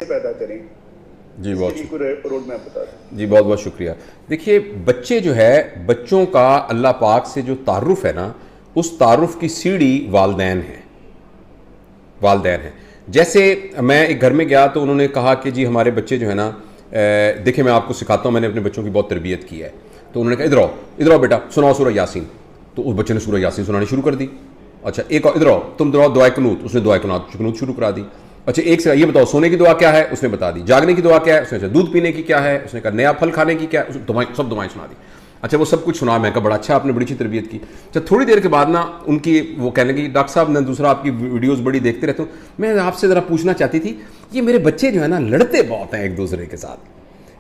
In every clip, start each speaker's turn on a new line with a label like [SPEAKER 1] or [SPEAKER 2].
[SPEAKER 1] पैदा करें?
[SPEAKER 2] जी बहुत
[SPEAKER 1] रोड मैप बता दें।
[SPEAKER 2] जी बहुत बहुत शुक्रिया। देखिए बच्चे जो है, बच्चों का अल्लाह पाक से जो तारुफ है ना, उस तारुफ की सीढ़ी वालदैन है। वालदैन है। जैसे मैं एक घर में गया तो उन्होंने कहा कि जी हमारे बच्चे जो है ना, देखिए मैं आपको सिखाता हूँ, मैंने अपने बच्चों की बहुत तरबियत की है। तो उन्होंने कहा इधर आओ बेटा, सुनाओ सूरह यासीन। तो उस बच्चे ने सूरह यासीन सुनानी शुरू कर दी। अच्छा एक और, इधर आओ तुम दुआ दुआ कुनूत, उसने दुआ कुनूत शुरू करा दी। अच्छा एक से ये बताओ सोने की दुआ क्या है, उसने बता दी। जागने की दुआ क्या है, उसने कहा दूध पीने की क्या है, उसने कहा नया फल खाने की क्या है, सब दुआएं सुना दी। अच्छा वो सब कुछ सुना, मैं कहा बड़ा अच्छा, आपने बड़ी अच्छी तरबियत की। अच्छा थोड़ी देर के बाद ना उनकी वो कहने लगी डॉक्टर साहब मैं दूसरा आपकी वीडियोस बड़ी देखते रहता हूँ, मैं आपसे ज़रा पूछना चाहती थी, ये मेरे बच्चे जो है ना लड़ते बहुत हैं एक दूसरे के साथ,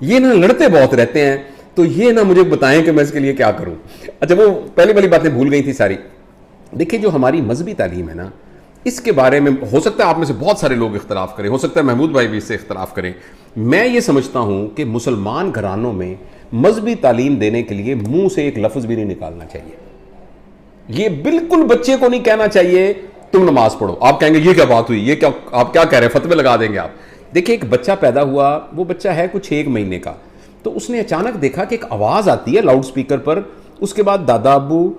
[SPEAKER 2] ये ना लड़ते बहुत रहते हैं, तो ये ना मुझे बताएं कि मैं इसके लिए क्या करूँ। अच्छा वो पहली वाली बातें भूल गई थी सारी। देखिए जो हमारी मजहबी तालीम है ना, इसके बारे में हो सकता है आप में से बहुत सारे लोग इख्तलाफ करें, हो सकता है महमूद भाई भी इससे इख्तलाफ करें। मैं ये समझता हूं कि मुसलमान घरानों में मजहबी तालीम देने के लिए मुंह से एक लफ्ज़ भी नहीं निकालना चाहिए। ये बिल्कुल बच्चे को नहीं कहना चाहिए तुम नमाज पढ़ो। आप कहेंगे ये क्या बात हुई, ये क्या आप क्या कह रहे हैं, फतवे लगा देंगे आप। देखिए एक बच्चा पैदा हुआ, वो बच्चा है कुछ 1 महीने का, तो उसने अचानक देखा कि एक आवाज़ आती है लाउड स्पीकर पर। उसके बाद दादा अब्बू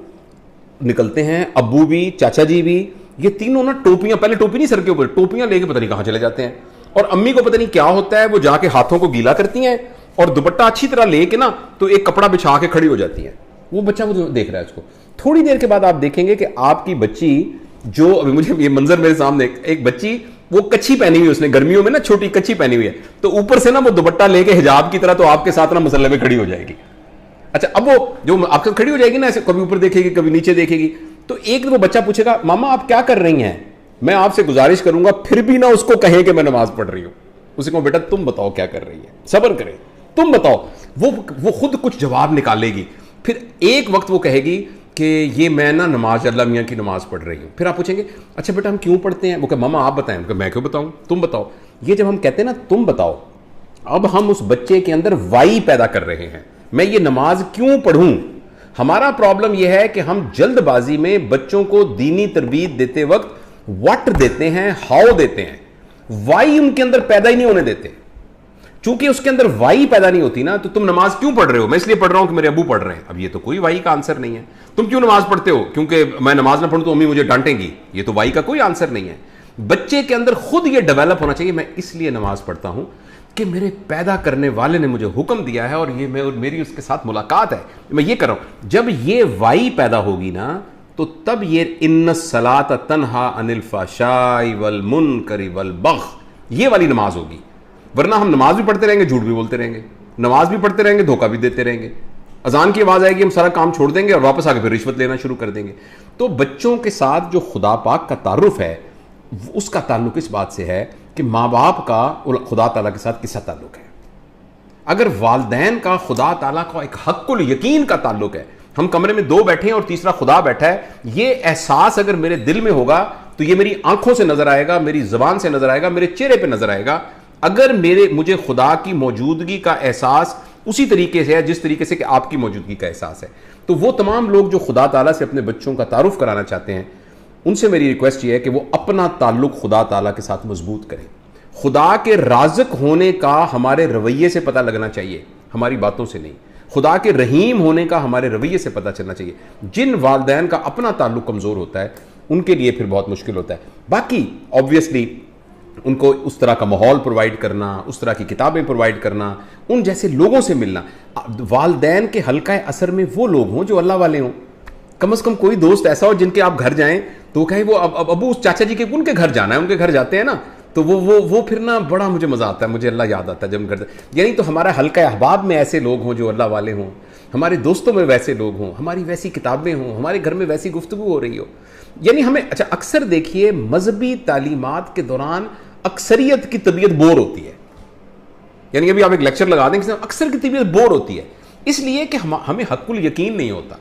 [SPEAKER 2] निकलते हैं, अब्बू भी, चाचा जी भी, ये तीनों ना टोपियां, पहले टोपी नहीं सर के ऊपर, टोपियां लेके पता नहीं कहां चले जाते हैं। और अम्मी को पता नहीं क्या होता है, वो जाके हाथों को गीला करती हैं और दुपट्टा अच्छी तरह लेके ना तो एक कपड़ा बिछा के खड़ी हो जाती है। वो बच्चा वो देख रहा है उसको। थोड़ी देर के बाद आप देखेंगे कि आपकी बच्ची जो, अभी मुझे ये मंजर मेरे सामने, एक बच्ची वो कच्ची पहनी हुई, उसने गर्मियों में ना छोटी कच्ची पहनी हुई है, तो ऊपर से ना वो दुपट्टा लेके हिजाब की तरह तो आपके साथ ना मसल्ले में खड़ी हो जाएगी। अच्छा अब वो जो आपके खड़ी हो जाएगी ना, ऐसे कभी ऊपर देखेगी कभी नीचे देखेगी, तो एक वो बच्चा पूछेगा मामा आप क्या कर रही हैं। मैं आपसे गुजारिश करूंगा फिर भी ना उसको कहें कि मैं नमाज पढ़ रही हूं, उसे कहो बेटा तुम बताओ क्या कर रही है, सब्र करें, तुम बताओ। वो खुद कुछ जवाब निकालेगी। फिर एक वक्त वो कहेगी कि ये मैं ना नमाज अल्लाह मियाँ की नमाज पढ़ रही हूँ। फिर आप पूछेंगे अच्छा बेटा हम क्यों पढ़ते हैं, वो कहे मामा आप बताएं। मैं क्यों बताऊं, तुम बताओ। ये जब हम कहते हैं ना तुम बताओ, अब हम उस बच्चे के अंदर वाई पैदा कर रहे हैं, मैं ये नमाज क्यों पढ़ूं। हमारा प्रॉब्लम यह है कि हम जल्दबाजी में बच्चों को दीनी तरबियत देते वक्त व्हाट देते हैं, हाउ देते हैं, वाई उनके अंदर पैदा ही नहीं होने देते। चूंकि उसके अंदर वाई पैदा नहीं होती ना, तो तुम नमाज क्यों पढ़ रहे हो, मैं इसलिए पढ़ रहा हूं कि मेरे अबू पढ़ रहे हैं। अब ये तो कोई वाई का आंसर नहीं है। तुम क्यों नमाज पढ़ते हो, क्योंकि मैं नमाज ना पढ़ूं तो अम्मी मुझे डांटेंगी, ये तो वाई का कोई आंसर नहीं है। बच्चे के अंदर खुद ये डेवलप होना चाहिए, मैं इसलिए नमाज पढ़ता हूं कि मेरे पैदा करने वाले ने मुझे हुक्म दिया है और ये मेरी उसके साथ मुलाकात है, मैं ये कर रहा हूं। जब ये वाई पैदा होगी ना, तो तब ये इन्न सलात तन्हा अनिल फहशाई वल मुनकरी वल बग़य, ये वाली नमाज होगी। वरना हम नमाज भी पढ़ते रहेंगे, झूठ भी बोलते रहेंगे, नमाज भी पढ़ते रहेंगे, धोखा भी देते रहेंगे। अजान की आवाज आएगी, हम सारा काम छोड़ देंगे और वापस आके फिर रिश्वत लेना शुरू कर देंगे। तो बच्चों के साथ जो खुदा पाक का तारुफ है, उसका ताल्लुक इस बात से है कि माँ बाप का खुदा ताला के साथ किसका ताल्लुक है। अगर वालदैन का खुदा ताला का एक हक्कुल यकीन का ताल्लुक है, हम कमरे में 2 बैठे हैं और तीसरा खुदा बैठा है, ये एहसास अगर मेरे दिल में होगा तो ये मेरी आंखों से नजर आएगा, मेरी जबान से नजर आएगा, मेरे चेहरे पे नजर आएगा। अगर मुझे खुदा की मौजूदगी का एहसास उसी तरीके से है जिस तरीके से कि आपकी मौजूदगी का एहसास है, तो वो तमाम लोग जो खुदा ताला से अपने बच्चों का तारुफ कराना चाहते हैं, उनसे मेरी रिक्वेस्ट ये है कि वो अपना ताल्लुक खुदा ताला के साथ मजबूत करें। खुदा के राज़िक होने का हमारे रवैये से पता लगना चाहिए, हमारी बातों से नहीं। खुदा के रहीम होने का हमारे रवैये से पता चलना चाहिए। जिन वालदैन का अपना ताल्लुक कमज़ोर होता है, उनके लिए फिर बहुत मुश्किल होता है। बाकी ऑब्वियसली उनको उस तरह का माहौल प्रोवाइड करना, उस तरह की किताबें प्रोवाइड करना, उन जैसे लोगों से मिलना। वालदैन के हल्का असर में वो लोग हों जो अल्लाह वाले हों। कम से कम कोई दोस्त ऐसा हो जिनके आप घर जाएं तो कहे वो अब अबू उस चाचा जी के उनके घर जाना है, उनके घर जाते हैं ना, तो वो फिर ना बड़ा मुझे मजा आता है, मुझे अल्लाह याद आता है जब घर। यानी तो हमारा हल्का अहबाब में ऐसे लोग हों जो अल्लाह वाले हों, हमारे दोस्तों में वैसे लोग हों, हमारी वैसी किताबें हों, हमारे घर में वैसी गुफ्तगू हो रही हो। यानी हमें अच्छा अक्सर देखिए मजहबी तालीमात के दौरान अक्सरियत की तबीयत बोर होती है। यानी अभी आप एक लेक्चर लगा दें, अक्सर की तबीयत बोर होती है इसलिए कि हमें हक्कुल यकीन नहीं होता।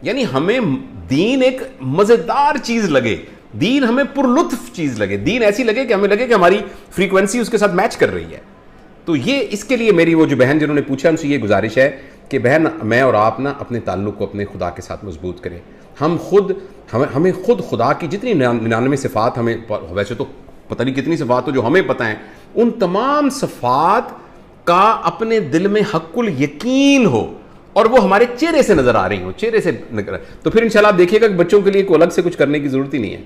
[SPEAKER 2] यानी हमें दीन एक मजेदार चीज लगे, दीन हमें पुरलुत्फ चीज लगे, दीन ऐसी लगे कि हमें लगे कि हमारी फ्रीक्वेंसी उसके साथ मैच कर रही है। तो ये इसके लिए मेरी वो जो बहन जिन्होंने पूछा उनसे ये गुजारिश है कि बहन मैं और आप ना अपने ताल्लुक को अपने खुदा के साथ मजबूत करें। हमें खुद खुदा की जितनी 99 सिफात हमें, वैसे तो पता नहीं कितनी सिफात हो जो हमें पता है, उन तमाम सफ़ात का अपने दिल में हक्कुल यकीन हो और वो हमारे चेहरे से नजर आ रही हो, चेहरे से नजर। तो फिर इंशाल्लाह आप देखिएगा कि बच्चों के लिए कोई अलग से कुछ करने की जरूरत ही नहीं है।